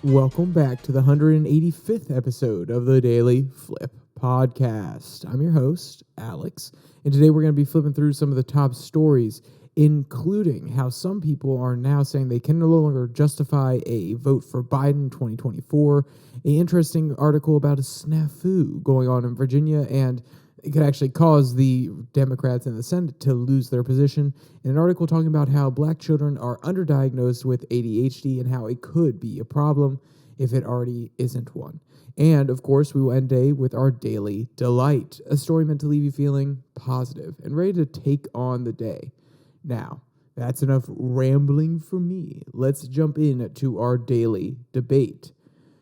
Welcome back to the 185th episode of the Daily Flip podcast. I'm your host, Alex, and today we're going to be flipping through some of the top stories, including how some people are now saying they can no longer justify a vote for Biden in 2024, an interesting article about a snafu going on in Virginia, and it could actually cause the Democrats in the Senate to lose their position, and an article talking about how black children are underdiagnosed with ADHD and how it could be a problem if it already isn't one. And, of course, we will end day with our Daily Delight, a story meant to leave you feeling positive and ready to take on the day. Now, that's enough rambling for me. Let's jump into our daily debate.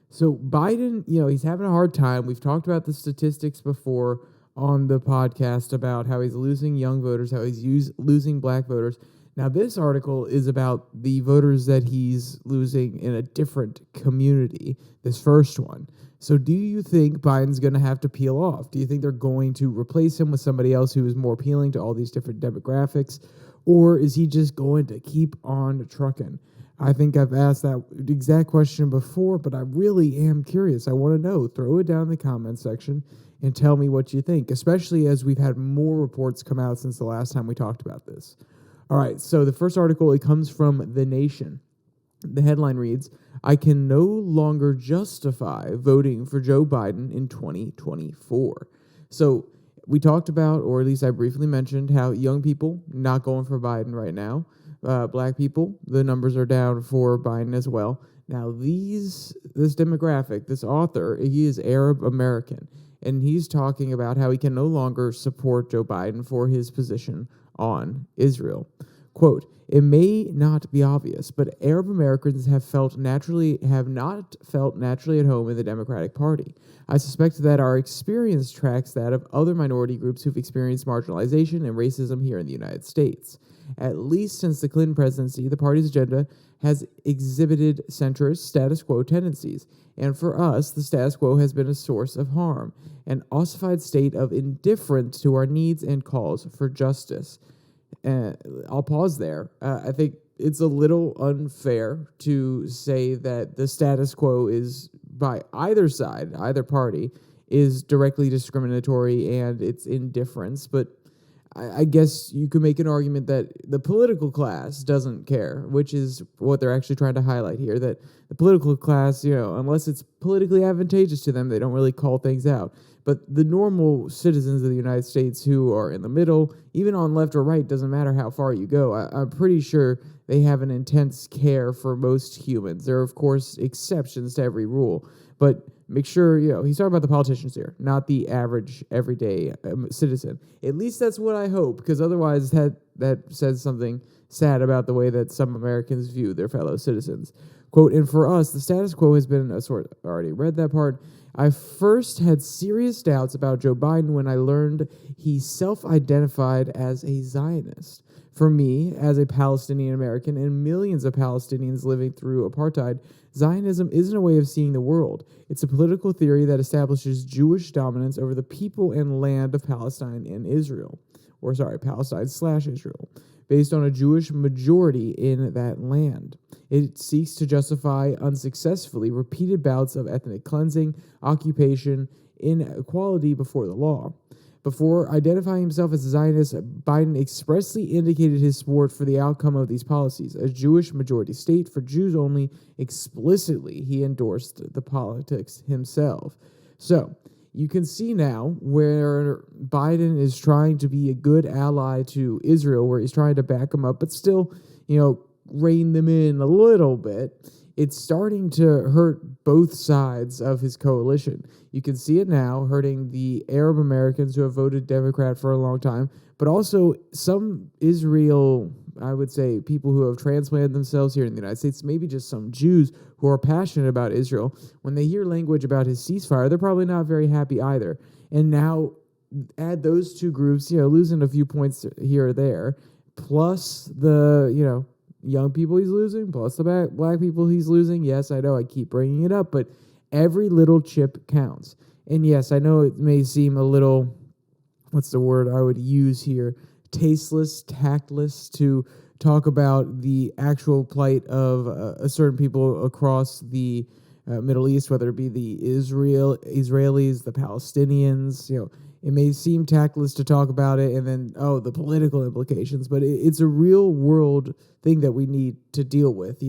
So Biden, he's having a hard time. We've talked about the statistics before on the podcast about how he's losing young voters, how he's losing black voters. Now, this article is about the voters that he's losing in a different community, this first one. So do you think Biden's going to have to peel off? Do you think they're going to replace him with somebody else who is more appealing to all these different demographics? Or is he just going to keep on trucking? I think I've asked that exact question before, but I really am curious. I want to know. Throw it down in the comment section and tell me what you think, especially as we've had more reports come out since the last time we talked about this. All right, so the first article, it comes from The Nation. The headline reads, "I can no longer justify voting for Joe Biden in 2024. So we talked about, or at least I briefly mentioned, how young people not going for Biden right now. Black people, the numbers are down for Biden as well. Now, this demographic, this author, he is Arab American, and he's talking about how he can no longer support Joe Biden for his position on Israel. Quote, "It may not be obvious, but Arab Americans have not felt naturally at home in the Democratic Party. I suspect that our experience tracks that of other minority groups who've experienced marginalization and racism here in the United States. At least since the Clinton presidency, the party's agenda has exhibited centrist status quo tendencies. And for us, the status quo has been a source of harm, an ossified state of indifference to our needs and calls for justice." I'll pause there. I think it's a little unfair to say that the status quo is, by either side, either party, is directly discriminatory and it's indifference. But I guess you could make an argument that the political class doesn't care, which is what they're actually trying to highlight here, that the political class, unless it's politically advantageous to them, they don't really call things out. But the normal citizens of the United States who are in the middle, even on left or right, doesn't matter how far you go, I'm pretty sure they have an intense care for most humans. There are, of course, exceptions to every rule, but make sure, he's talking about the politicians here, not the average, everyday citizen. At least that's what I hope, because otherwise that says something sad about the way that some Americans view their fellow citizens. Quote, "And for us, the status quo has been a sort," I already read that part. "I first had serious doubts about Joe Biden when I learned he self-identified as a Zionist. For me, as a Palestinian American and millions of Palestinians living through apartheid, Zionism isn't a way of seeing the world. It's a political theory that establishes Jewish dominance over the people and land of Palestine and Israel. Palestine/Israel, based on a Jewish majority in that land. It seeks to justify unsuccessfully repeated bouts of ethnic cleansing, occupation, inequality before the law. Before identifying himself as a Zionist, Biden expressly indicated his support for the outcome of these policies. A Jewish majority state for Jews only. Explicitly, he endorsed the politics himself." So, you can see now where Biden is trying to be a good ally to Israel, where he's trying to back them up, but still, rein them in a little bit. It's starting to hurt both sides of his coalition. You can see it now hurting the Arab Americans who have voted Democrat for a long time, but also some Israel, I would say, people who have transplanted themselves here in the United States, maybe just some Jews who are passionate about Israel. When they hear language about his ceasefire, they're probably not very happy either. And now add those two groups, losing a few points here or there, plus the, young people he's losing, plus the black people he's losing. Yes, I know I keep bringing it up, but every little chip counts. And yes, I know it may seem a little, what's the word I would use here, tasteless, tactless to talk about the actual plight of certain people across the Middle East, whether it be the Israelis, the Palestinians. It may seem tactless to talk about it, and then, the political implications, but it's a real world thing that we need to deal with.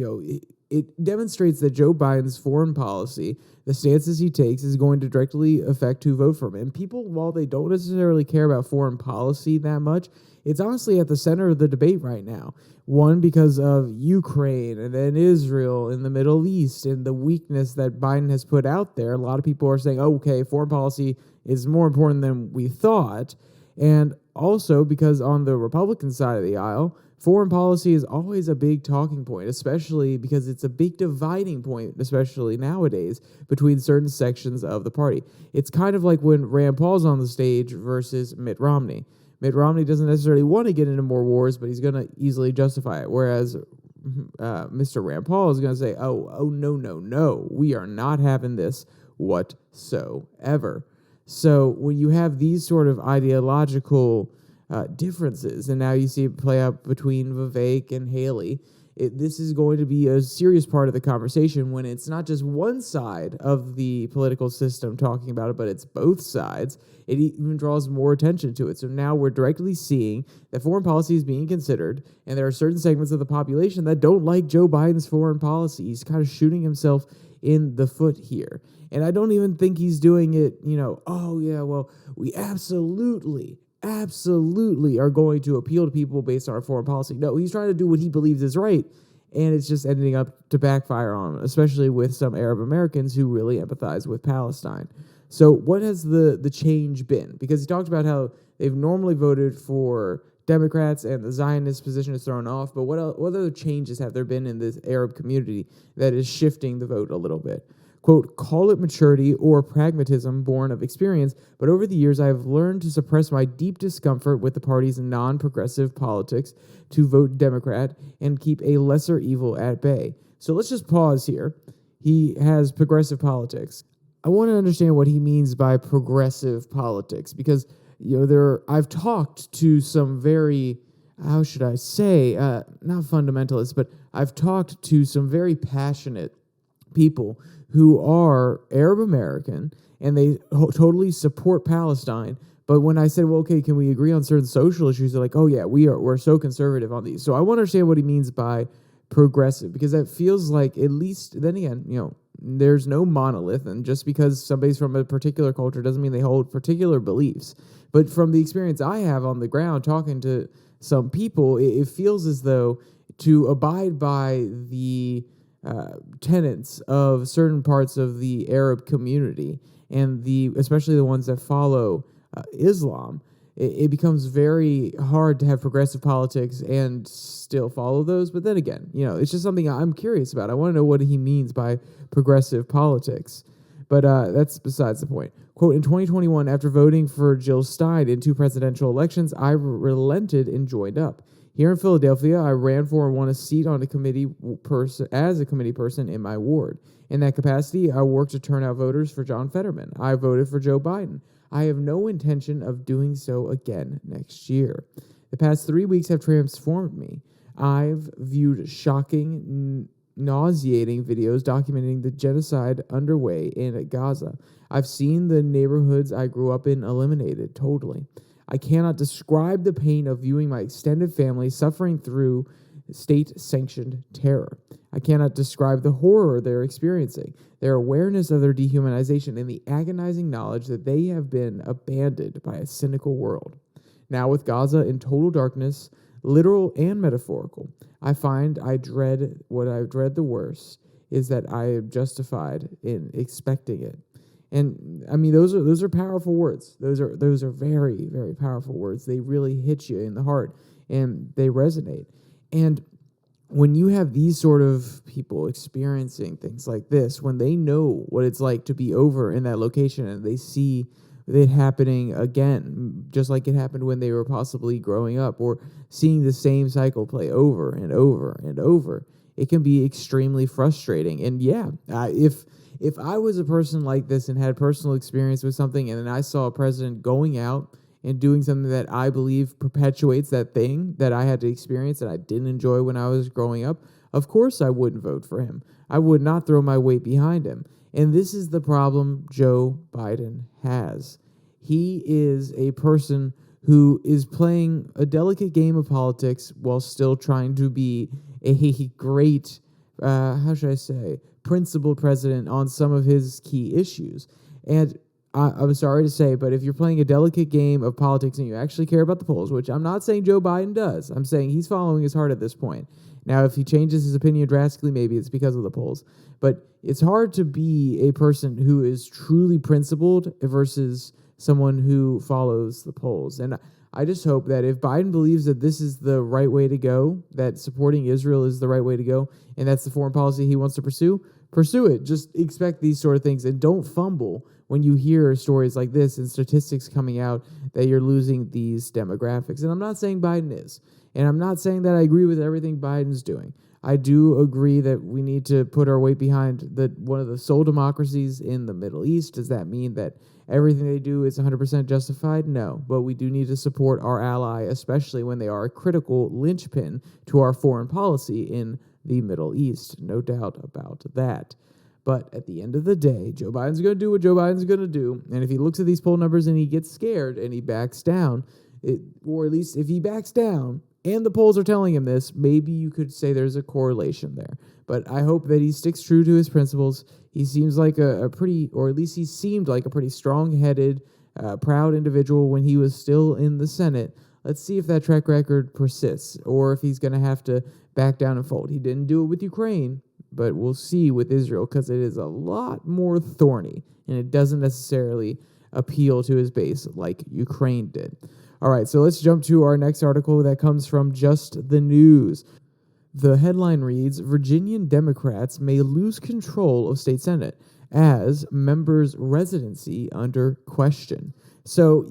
It demonstrates that Joe Biden's foreign policy, the stances he takes, is going to directly affect who vote for him. And people, while they don't necessarily care about foreign policy that much, it's honestly at the center of the debate right now. One, because of Ukraine and then Israel in the Middle East and the weakness that Biden has put out there. A lot of people are saying, okay, foreign policy is more important than we thought. And also because on the Republican side of the aisle, foreign policy is always a big talking point, especially because it's a big dividing point, especially nowadays, between certain sections of the party. It's kind of like when Rand Paul's on the stage versus Mitt Romney. Mitt Romney doesn't necessarily want to get into more wars, but he's going to easily justify it. Whereas Mr. Rand Paul is going to say, no, we are not having this whatsoever. So when you have these sort of ideological differences, and now you see it play out between Vivek and Haley, this is going to be a serious part of the conversation when it's not just one side of the political system talking about it, but it's both sides. It even draws more attention to it. So now we're directly seeing that foreign policy is being considered, and there are certain segments of the population that don't like Joe Biden's foreign policy. He's kind of shooting himself in the foot here. And I don't even think he's doing it, we absolutely are going to appeal to people based on our foreign policy. No, he's trying to do what he believes is right, and it's just ending up to backfire on him, especially with some Arab Americans who really empathize with Palestine. So what has the change been? Because he talked about how they've normally voted for Democrats and the Zionist position is thrown off, but what other changes have there been in this Arab community that is shifting the vote a little bit? Quote, call it maturity or pragmatism born of experience, but over the years I have learned to suppress my deep discomfort with the party's non-progressive politics to vote Democrat and keep a lesser evil at bay. So let's just pause here. He has progressive politics. I want to understand what he means by progressive politics, because I've talked to some very, how should I say, not fundamentalists, but I've talked to some very passionate people who are Arab American, and they totally support Palestine. But when I said, well, okay, can we agree on certain social issues? They're like, oh yeah, we're so conservative on these. So I want to understand what he means by progressive, because that feels like, at least, then again, there's no monolith, and just because somebody's from a particular culture doesn't mean they hold particular beliefs. But from the experience I have on the ground talking to some people, it feels as though to abide by the tenets of certain parts of the Arab community, and especially the ones that follow Islam, it becomes very hard to have progressive politics and still follow those. But then again, it's just something I'm curious about. I want to know what he means by progressive politics. But that's besides the point. Quote, in 2021, after voting for Jill Stein in 2 presidential elections, I relented and joined up. Here in Philadelphia, I ran for and won a seat on a committee as a committee person in my ward. In that capacity, I worked to turn out voters for John Fetterman. I voted for Joe Biden. I have no intention of doing so again next year. The past 3 weeks have transformed me. I've viewed shocking, nauseating videos documenting the genocide underway in Gaza. I've seen the neighborhoods I grew up in eliminated totally. I cannot describe the pain of viewing my extended family suffering through state-sanctioned terror. I cannot describe the horror they're experiencing, their awareness of their dehumanization, and the agonizing knowledge that they have been abandoned by a cynical world. Now with Gaza in total darkness, literal and metaphorical, I dread the worst is that I am justified in expecting it. And I mean, those are powerful words. Those are very, very powerful words. They really hit you in the heart, and they resonate. And when you have these sort of people experiencing things like this, when they know what it's like to be over in that location, and they see it happening again, just like it happened when they were possibly growing up, or seeing the same cycle play over and over and over, it can be extremely frustrating. And yeah, if I was a person like this and had personal experience with something, and then I saw a president going out and doing something that I believe perpetuates that thing that I had to experience that I didn't enjoy when I was growing up, Of course I wouldn't vote for him. I would not throw my weight behind him. And this is the problem Joe Biden has. He is a person who is playing a delicate game of politics while still trying to be a great, principled president on some of his key issues. And I'm sorry to say, but if you're playing a delicate game of politics and you actually care about the polls, which I'm not saying Joe Biden does, I'm saying he's following his heart at this point. Now, if he changes his opinion drastically, maybe it's because of the polls. But it's hard to be a person who is truly principled versus someone who follows the polls. And I just hope that if Biden believes that this is the right way to go, that supporting Israel is the right way to go, and that's the foreign policy he wants to pursue it. Just expect these sort of things and don't fumble when you hear stories like this and statistics coming out that you're losing these demographics. And I'm not saying Biden is. And I'm not saying that I agree with everything Biden's doing. I do agree that we need to put our weight behind one of the sole democracies in the Middle East. Does that mean that everything they do is 100% justified? No, but we do need to support our ally, especially when they are a critical linchpin to our foreign policy in the Middle East. No doubt about that. But at the end of the day, Joe Biden's going to do what Joe Biden's going to do. And if he looks at these poll numbers and he gets scared and he backs down, or at least if he backs down, and the polls are telling him this, maybe you could say there's a correlation there. But I hope that he sticks true to his principles. He seems like a pretty, or at least he seemed like a pretty strong-headed, proud individual when he was still in the Senate. Let's see if that track record persists, or if he's going to have to back down and fold. He didn't do it with Ukraine, but we'll see with Israel, because it is a lot more thorny, and it doesn't necessarily appeal to his base like Ukraine did. All right, so let's jump to our next article that comes from Just the News. The headline reads, Virginian Democrats may lose control of state Senate as members' residency under question. So,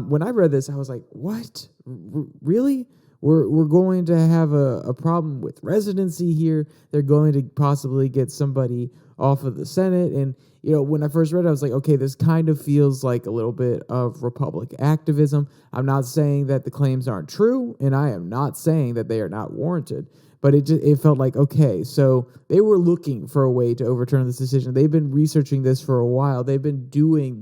when I read this, I was like, what? Really? We're going to have a problem with residency here. They're going to possibly get somebody off of the Senate. And, when I first read it, I was like, okay, this kind of feels like a little bit of Republic activism. I'm not saying that the claims aren't true, and I am not saying that they are not warranted. But it felt like, okay, so they were looking for a way to overturn this decision. They've been researching this for a while. They've been doing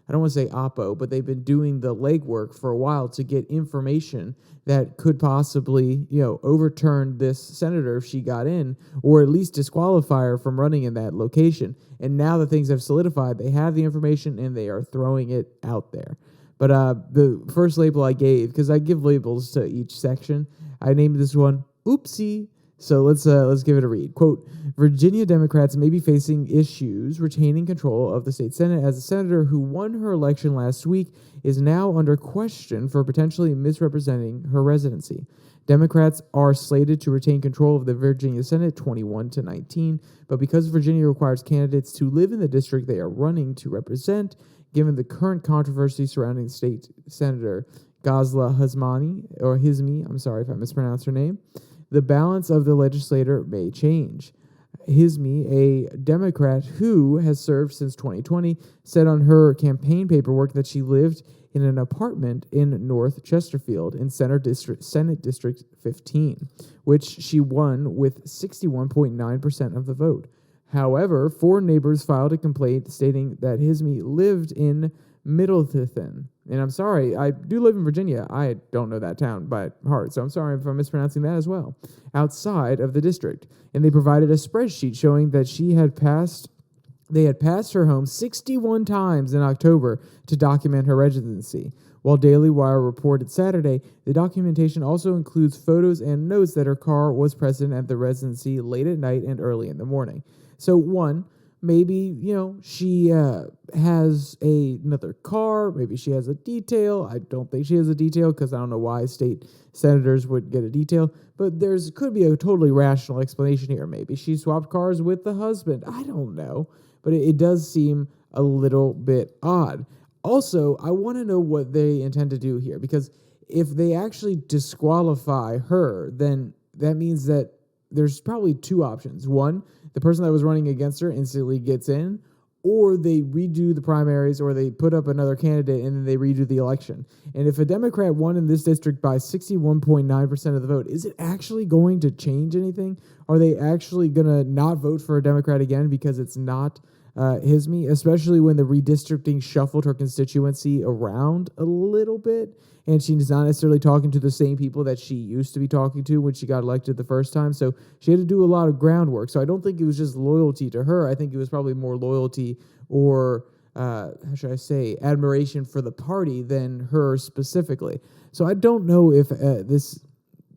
I don't want to say oppo, but they've been doing the legwork for a while to get information that could possibly, overturn this senator if she got in, or at least disqualify her from running in that location. And now that things have solidified, they have the information and they are throwing it out there. But the first label I gave, because I give labels to each section, I named this one Oopsie. So let's give it a read. Quote, Virginia Democrats may be facing issues retaining control of the state Senate as a senator who won her election last week is now under question for potentially misrepresenting her residency. Democrats are slated to retain control of the Virginia Senate 21-19, but because Virginia requires candidates to live in the district they are running to represent, given the current controversy surrounding state Senator Ghazla Hizmi, I'm sorry if I mispronounced her name, the balance of the legislature may change. Hizmi, a Democrat who has served since 2020, said on her campaign paperwork that she lived in an apartment in North Chesterfield in Senate District 15, which she won with 61.9% of the vote. However, 4 neighbors filed a complaint stating that Hizmi lived in Middleton. And I'm sorry, I do live in Virginia. I don't know that town by heart, so I'm sorry if I'm mispronouncing that as well. Outside of the district. And they provided a spreadsheet showing that they had passed her home 61 times in October to document her residency. While Daily Wire reported Saturday, the documentation also includes photos and notes that her car was present at the residency late at night and early in the morning. So one, maybe, she has another car. Maybe she has a detail. I don't think she has a detail because I don't know why state senators would get a detail. But could be a totally rational explanation here. Maybe she swapped cars with the husband. I don't know. But it does seem a little bit odd. Also, I want to know what they intend to do here. Because if they actually disqualify her, then that means that there's probably 2 options. One, the person that was running against her instantly gets in, or they redo the primaries, or they put up another candidate and then they redo the election. And if a Democrat won in this district by 61.9% of the vote, is it actually going to change anything? Are they actually going to not vote for a Democrat again because it's not Hisme, especially when the redistricting shuffled her constituency around a little bit, and she's not necessarily talking to the same people that she used to be talking to when she got elected the first time. So she had to do a lot of groundwork. So I don't think it was just loyalty to her. I think it was probably more loyalty or, how should I say, admiration for the party than her specifically. So I don't know if this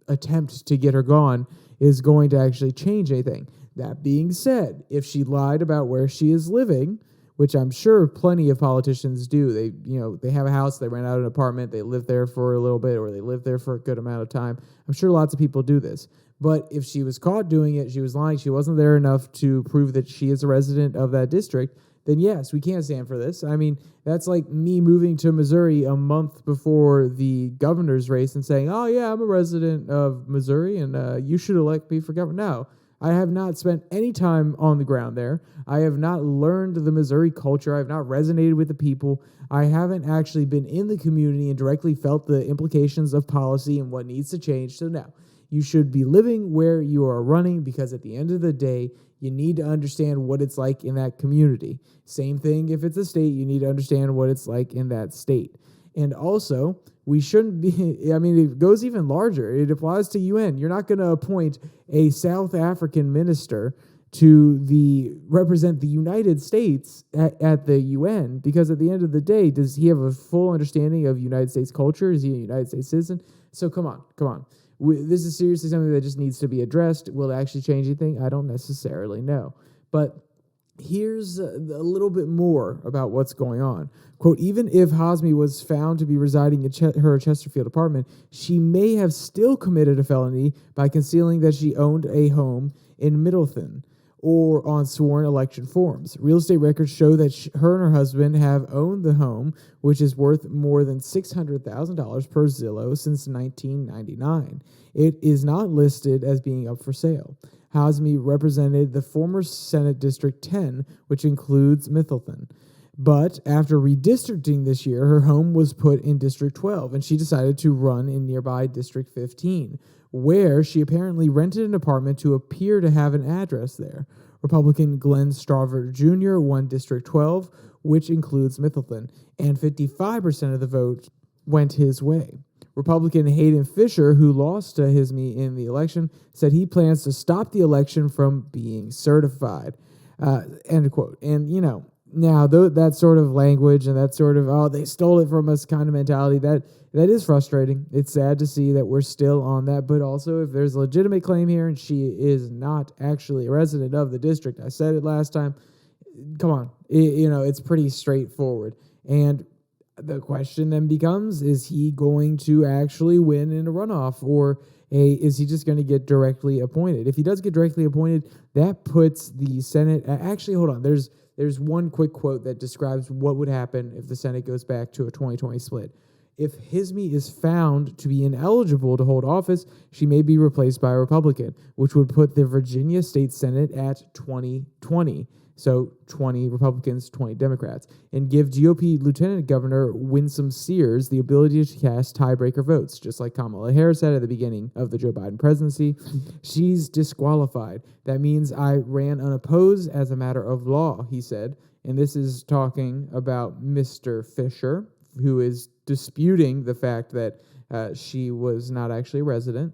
attempt to get her gone is going to actually change anything. That being said, if she lied about where she is living, which I'm sure plenty of politicians do, they have a house, they rent out an apartment, they live there for a little bit, or they live there for a good amount of time. I'm sure lots of people do this. But if she was caught doing it, she was lying, she wasn't there enough to prove that she is a resident of that district, then yes, we can't stand for this. I mean, that's like me moving to Missouri a month before the governor's race and saying, oh yeah, I'm a resident of Missouri and you should elect me for governor. No. I have not spent any time on the ground there. I have not learned the Missouri culture. I have not resonated with the people. I haven't actually been in the community and directly felt the implications of policy and what needs to change. So now, you should be living where you are running, because at the end of the day, you need to understand what it's like in that community. Same thing if it's a state, you need to understand what it's like in that state. And also, we shouldn't be, I mean, it goes even larger. It applies to UN. You're not going to appoint a South African minister to represent the United States at the UN, because at the end of the day, does he have a full understanding of United States culture? Is he a United States citizen? So come on. This is seriously something that just needs to be addressed. Will it actually change anything? I don't necessarily know. But here's a little bit more about what's going on. Quote, even if Hisme was found to be residing in her Chesterfield apartment, she may have still committed a felony by concealing that she owned a home in Middleton or on sworn election forms. Real estate records show that her and her husband have owned the home, which is worth more than $600,000 per Zillow since 1999. It is not listed as being up for sale. Hisme represented the former Senate District 10, which includes Middleton. But after redistricting this year, her home was put in District 12, and she decided to run in nearby District 15, where she apparently rented an apartment to appear to have an address there. Republican Glenn Strawver Jr. won District 12, which includes Middleton, and 55% of the vote went his way. Republican Hayden Fisher, who lost to Hisme in the election, said he plans to stop the election from being certified. End quote. And, now that sort of language and that sort of, oh, they stole it from us kind of mentality, that is frustrating. It's sad to see that we're still on that. But also, if there's a legitimate claim here and she is not actually a resident of the district, I said it last time, come on. It's pretty straightforward. And the question then becomes, is he going to actually win in a runoff, or is he just going to get directly appointed? If he does get directly appointed, that puts the Senate... Actually, hold on. There's one quick quote that describes what would happen if the Senate goes back to a 2020 split. If Hisme is found to be ineligible to hold office, she may be replaced by a Republican, which would put the Virginia State Senate at 20-20. So 20 Republicans, 20 Democrats, and give GOP Lieutenant Governor Winsome Sears the ability to cast tiebreaker votes, just like Kamala Harris said at the beginning of the Joe Biden presidency. She's disqualified. That means I ran unopposed as a matter of law, he said. And this is talking about Mr. Fisher, who is disputing the fact that she was not actually a resident.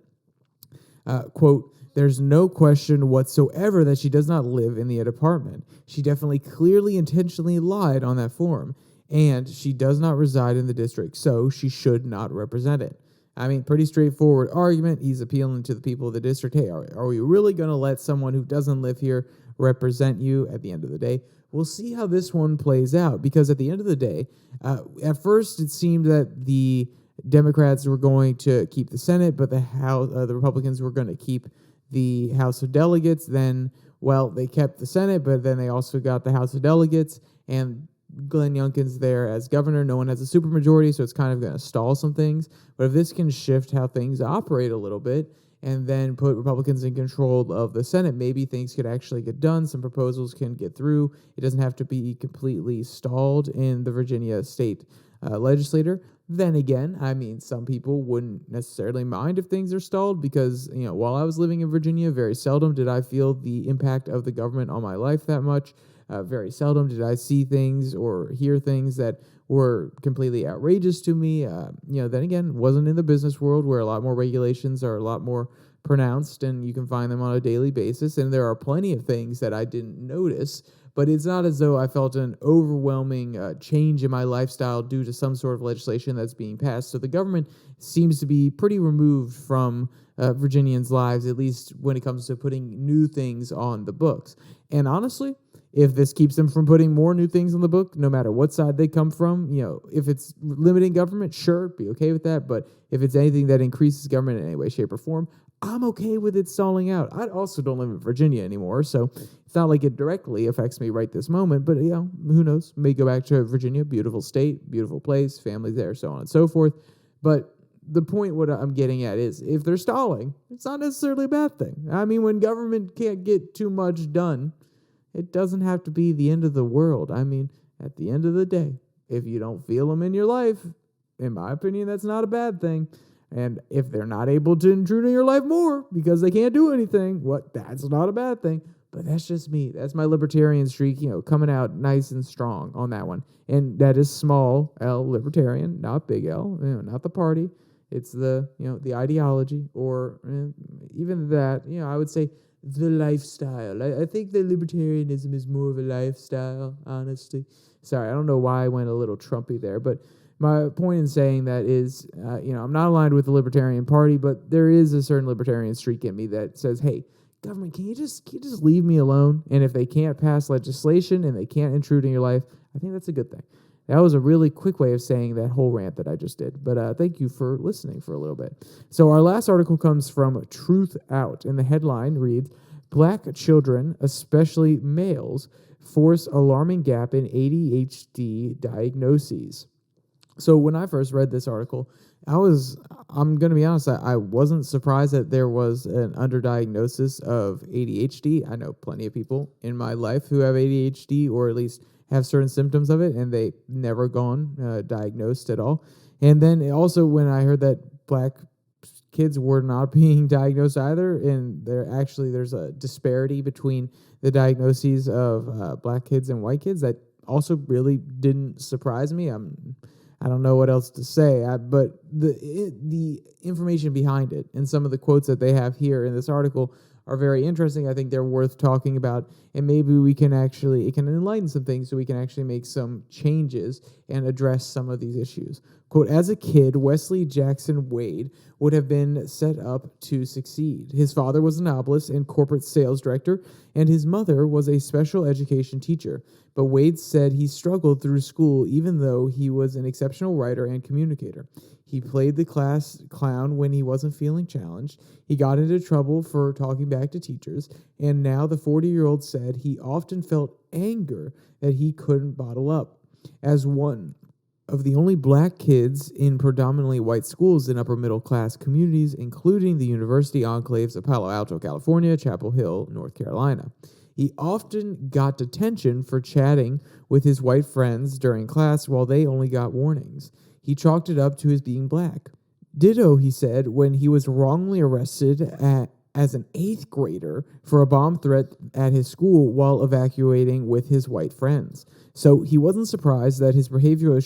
Quote, there's no question whatsoever that she does not live in the apartment. She definitely clearly intentionally lied on that form, and she does not reside in the district, so she should not represent it. I mean, pretty straightforward argument. He's appealing to the people of the district. Hey, are we really going to let someone who doesn't live here represent you at the end of the day? We'll see how this one plays out, because at the end of the day, at first it seemed that the Democrats were going to keep the Senate, but the Republicans were going to keep the House of Delegates. Then, they kept the Senate, but then they also got the House of Delegates, and Glenn Youngkin's there as governor. No one has a supermajority, so it's kind of going to stall some things. But if this can shift how things operate a little bit, and then put Republicans in control of the Senate, maybe things could actually get done. Some proposals can get through. It doesn't have to be completely stalled in the Virginia state legislature. Then again, I mean, some people wouldn't necessarily mind if things are stalled because, while I was living in Virginia, very seldom did I feel the impact of the government on my life that much. Very seldom did I see things or hear things that were completely outrageous to me. Then again, wasn't in the business world where a lot more regulations are a lot more pronounced and you can find them on a daily basis. And there are plenty of things that I didn't notice, but it's not as though I felt an overwhelming change in my lifestyle due to some sort of legislation that's being passed. So the government seems to be pretty removed from Virginians' lives, at least when it comes to putting new things on the books. And honestly, if this keeps them from putting more new things on the book, no matter what side they come from, if it's limiting government, sure, be okay with that. But if it's anything that increases government in any way, shape, or form, I'm okay with it stalling out. I also don't live in Virginia anymore, so it's not like it directly affects me right this moment. But, who knows? May go back to Virginia, beautiful state, beautiful place, family there, so on and so forth. But the point what I'm getting at is if they're stalling, it's not necessarily a bad thing. I mean, when government can't get too much done, it doesn't have to be the end of the world. I mean, at the end of the day, if you don't feel them in your life, in my opinion, that's not a bad thing. And if they're not able to intrude in your life more because they can't do anything, that's not a bad thing. But that's just me. That's my libertarian streak, coming out nice and strong on that one. And that is small L libertarian, not big L, not the party. It's the, the ideology or even that, I would say the lifestyle. I think that libertarianism is more of a lifestyle, honestly. Sorry, I don't know why I went a little Trumpy there, but my point in saying that is, I'm not aligned with the Libertarian Party, but there is a certain libertarian streak in me that says, hey, government, can you just leave me alone? And if they can't pass legislation and they can't intrude in your life, I think that's a good thing. That was a really quick way of saying that whole rant that I just did. But thank you for listening for a little bit. So our last article comes from Truth Out, and the headline reads, Black children, especially males, force alarming gap in ADHD diagnoses. So when I first read this article, I'm going to be honest, I wasn't surprised that there was an underdiagnosis of ADHD. I know plenty of people in my life who have ADHD or at least have certain symptoms of it, and they never gone diagnosed at all. And then also when I heard that Black kids were not being diagnosed either, and there's a disparity between the diagnoses of Black kids and white kids that also really didn't surprise me. I don't know what else to say, but the information behind it and some of the quotes that they have here in this article are very interesting. I think they're worth talking about, and maybe it can enlighten some things so we can actually make some changes and address some of these issues. Quote, as a kid, Wesley Jackson Wade would have been set up to succeed. His father was a novelist and corporate sales director, and his mother was a special education teacher. But Wade said he struggled through school even though he was an exceptional writer and communicator. He played the class clown when he wasn't feeling challenged. He got into trouble for talking back to teachers, and now the 40-year-old said he often felt anger that he couldn't bottle up. As one of the only Black kids in predominantly white schools in upper-middle-class communities, including the university enclaves of Palo Alto, California, Chapel Hill, North Carolina. He often got detention for chatting with his white friends during class while they only got warnings. He chalked it up to his being Black. Ditto, he said, when he was wrongly arrested as an 8th grader for a bomb threat at his school while evacuating with his white friends. So he wasn't surprised that his behavioral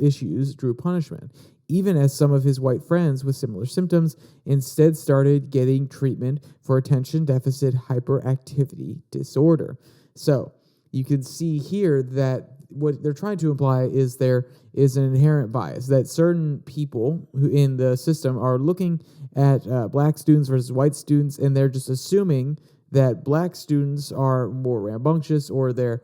issues drew punishment, even as some of his white friends with similar symptoms instead started getting treatment for attention deficit hyperactivity disorder. So you can see here that what they're trying to imply is there is an inherent bias, that certain people who in the system are looking at Black students versus white students, and they're just assuming that Black students are more rambunctious or they're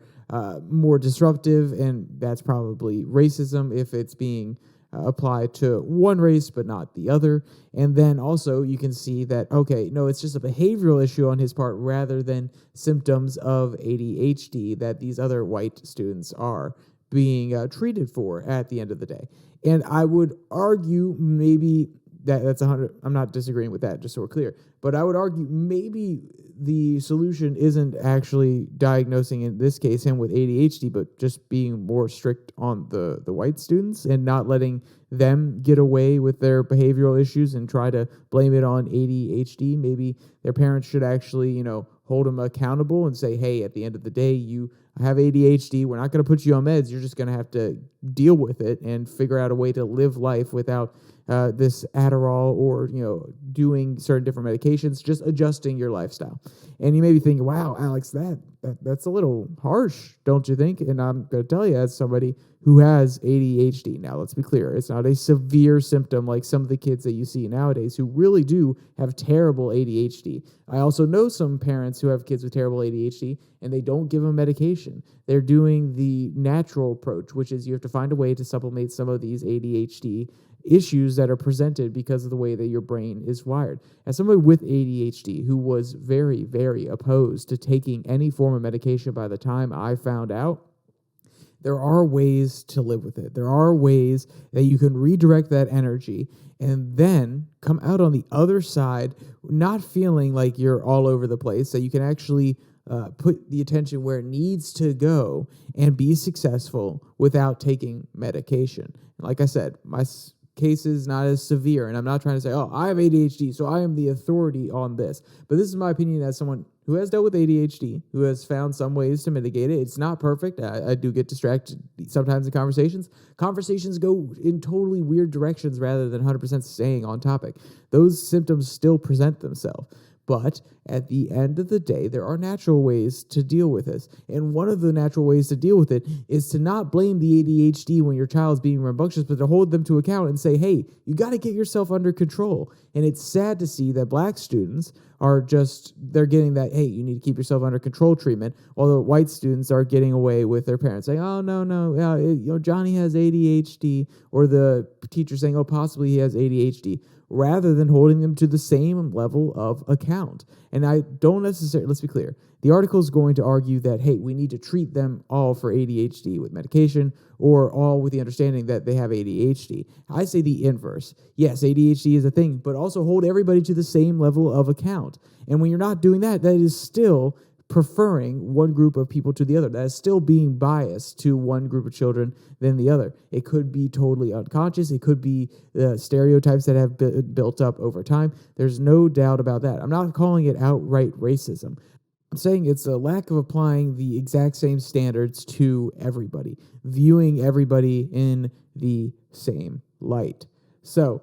more disruptive, and that's probably racism if it's being applied to one race but not the other. And then also you can see that, okay, no, it's just a behavioral issue on his part rather than symptoms of ADHD that these other white students are being treated for at the end of the day. And I would argue maybe that's 100. I'm not disagreeing with that, just so we're clear. But I would argue maybe the solution isn't actually diagnosing, in this case, him with ADHD, but just being more strict on the white students and not letting them get away with their behavioral issues and try to blame it on ADHD. Maybe their parents should actually, hold them accountable and say, hey, at the end of the day, you have ADHD. We're not going to put you on meds. You're just going to have to deal with it and figure out a way to live life without this Adderall or, doing certain different medications, just adjusting your lifestyle. And you may be thinking, wow, Alex, that's a little harsh, don't you think? And I'm going to tell you, as somebody who has ADHD. Now, let's be clear. It's not a severe symptom like some of the kids that you see nowadays who really do have terrible ADHD. I also know some parents who have kids with terrible ADHD, and they don't give them medication. They're doing the natural approach, which is you have to find a way to supplement some of these ADHD issues that are presented because of the way that your brain is wired. As somebody with ADHD who was very, very opposed to taking any form of medication by the time I found out, there are ways to live with it. There are ways that you can redirect that energy and then come out on the other side not feeling like you're all over the place, that you can actually put the attention where it needs to go and be successful without taking medication. Like I said, my case is not as severe, and I'm not trying to say, oh, I have ADHD, so I am the authority on this. But this is my opinion as someone who has dealt with ADHD, who has found some ways to mitigate it. It's not perfect. I do get distracted sometimes in conversations. Conversations go in totally weird directions rather than 100% staying on topic. Those symptoms still present themselves. But at the end of the day, there are natural ways to deal with this. And one of the natural ways to deal with it is to not blame the ADHD when your child's being rambunctious, but to hold them to account and say, hey, you got to get yourself under control. And it's sad to see that black students they're getting that, hey, you need to keep yourself under control treatment, while the white students are getting away with their parents saying, oh, no, Johnny has ADHD, or the teacher saying, oh, possibly he has ADHD, rather than holding them to the same level of account. And I don't necessarily, let's be clear, the article is going to argue that, hey, we need to treat them all for ADHD with medication, or all with the understanding that they have ADHD. I say the inverse. Yes, ADHD is a thing, but also hold everybody to the same level of account. And when you're not doing that, that is still preferring one group of people to the other. That is still being biased to one group of children than the other. It could be totally unconscious. It could be stereotypes that have built up over time. There's no doubt about that. I'm not calling it outright racism. I'm saying it's a lack of applying the exact same standards to everybody, viewing everybody in the same light. So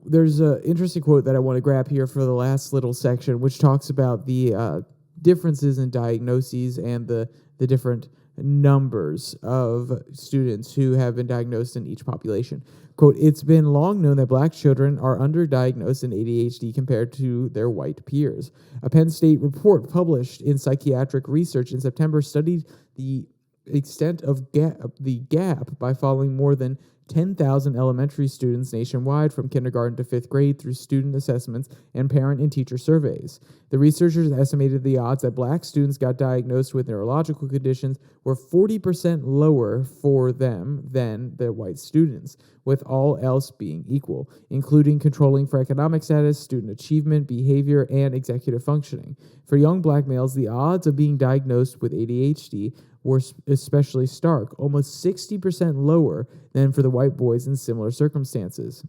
there's an interesting quote that I want to grab here for the last little section, which talks about the differences in diagnoses and the different numbers of students who have been diagnosed in each population. Quote, it's been long known that black children are underdiagnosed in ADHD compared to their white peers. A Penn State report published in Psychiatric Research in September studied the extent of the gap by following more than 10,000 elementary students nationwide from kindergarten to fifth grade through student assessments and parent and teacher surveys. The researchers estimated the odds that black students got diagnosed with neurological conditions were 40% lower for them than the white students, with all else being equal, including controlling for economic status, student achievement, behavior, and executive functioning. For young black males, the odds of being diagnosed with ADHD were especially stark, almost 60% lower than for the white boys in similar circumstances,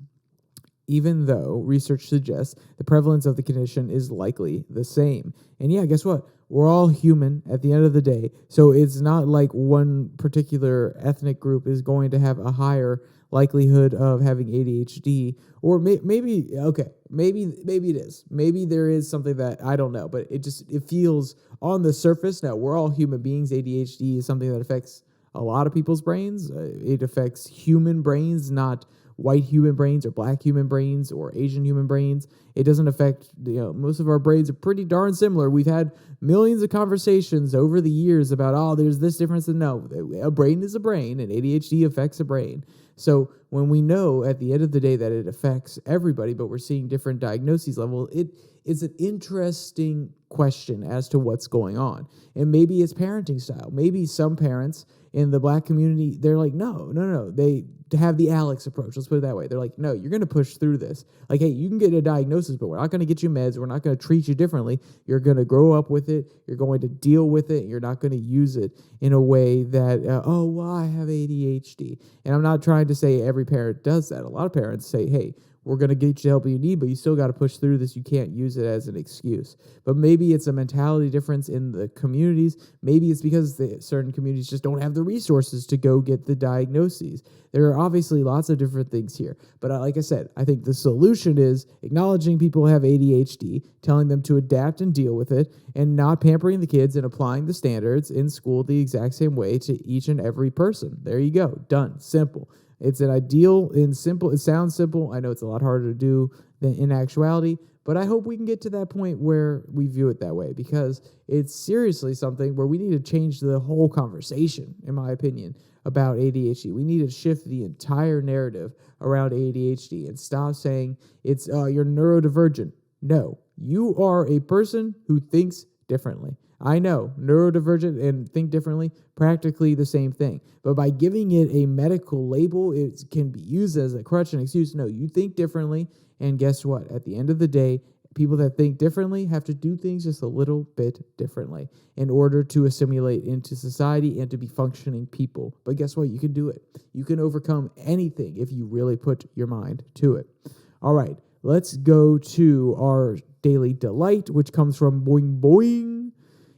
even though research suggests the prevalence of the condition is likely the same. And yeah, guess what? We're all human at the end of the day, so it's not like one particular ethnic group is going to have a higher likelihood of having ADHD, or maybe it is. Maybe there is something that I don't know, but it feels on the surface. Now, we're all human beings. ADHD is something that affects a lot of people's brains. It affects human brains, not white human brains or black human brains or Asian human brains. It doesn't affect, most of our brains are pretty darn similar. We've had millions of conversations over the years about, there's this difference. And no, a brain is a brain, and ADHD affects a brain. So when we know at the end of the day that it affects everybody, but we're seeing different diagnoses level, it is an interesting question as to what's going on. And maybe it's parenting style. Maybe some parents in the Black community, they're like, no. They have the Alex approach. Let's put it that way. They're like, no, you're going to push through this. Like, hey, you can get a diagnosis, but we're not going to get you meds. We're not going to treat you differently. You're going to grow up with it. You're going to deal with it. You're not going to use it in a way that, I have ADHD. And I'm not trying to say every parent does that. A lot of parents say, hey, we're going to get you the help you need, but you still got to push through this. You can't use it as an excuse. But maybe it's a mentality difference in the communities. Maybe it's because certain communities just don't have the resources to go get the diagnoses. There are obviously lots of different things here. But like I said, I think the solution is acknowledging people have ADHD, telling them to adapt and deal with it, and not pampering the kids and applying the standards in school the exact same way to each and every person. There you go. Done. Simple. It's an ideal and simple. It sounds simple. I know it's a lot harder to do than in actuality, but I hope we can get to that point where we view it that way, because it's seriously something where we need to change the whole conversation, in my opinion, about ADHD. We need to shift the entire narrative around ADHD and stop saying it's you're neurodivergent. No, you are a person who thinks differently. I know, neurodivergent and think differently, practically the same thing. But by giving it a medical label, it can be used as a crutch and excuse. No, you think differently, and guess what? At the end of the day, people that think differently have to do things just a little bit differently in order to assimilate into society and to be functioning people. But guess what? You can do it. You can overcome anything if you really put your mind to it. All right, let's go to our daily delight, which comes from Boing Boing.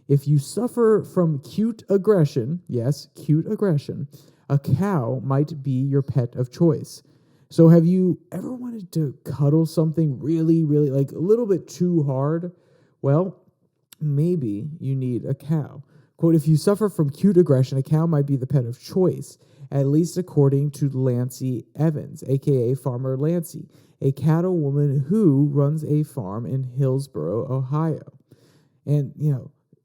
If you suffer from cute aggression, yes, cute aggression, a cow might be your pet of choice. So have you ever wanted to cuddle something really, really, like a little bit too hard? Well, maybe you need a cow. Quote, if you suffer from cute aggression, a cow might be the pet of choice, at least according to Lancey Evans, a.k.a. Farmer Lancey, a cattle woman who runs a farm in Hillsboro, Ohio. And,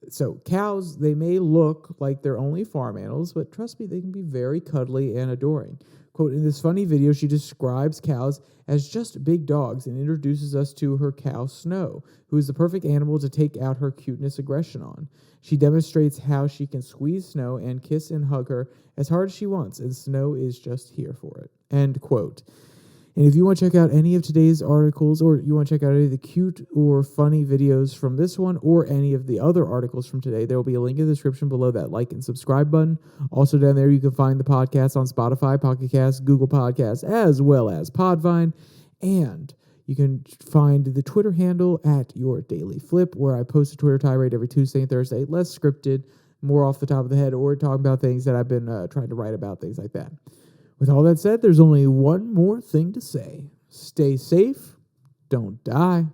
so cows, they may look like they're only farm animals, but trust me, they can be very cuddly and adoring. Quote, in this funny video, she describes cows as just big dogs and introduces us to her cow, Snow, who is the perfect animal to take out her cuteness aggression on. She demonstrates how she can squeeze Snow and kiss and hug her as hard as she wants, and Snow is just here for it. End quote. And if you want to check out any of today's articles, or you want to check out any of the cute or funny videos from this one, or any of the other articles from today, there will be a link in the description below that like and subscribe button. Also down there, you can find the podcast on Spotify, Pocket Casts, Google Podcasts, as well as Podvine. And you can find the Twitter handle at Your Daily Flip, where I post a Twitter tirade every Tuesday and Thursday, less scripted, more off the top of the head, or talking about things that I've been trying to write about, things like that. With all that said, there's only one more thing to say. Stay safe, don't die.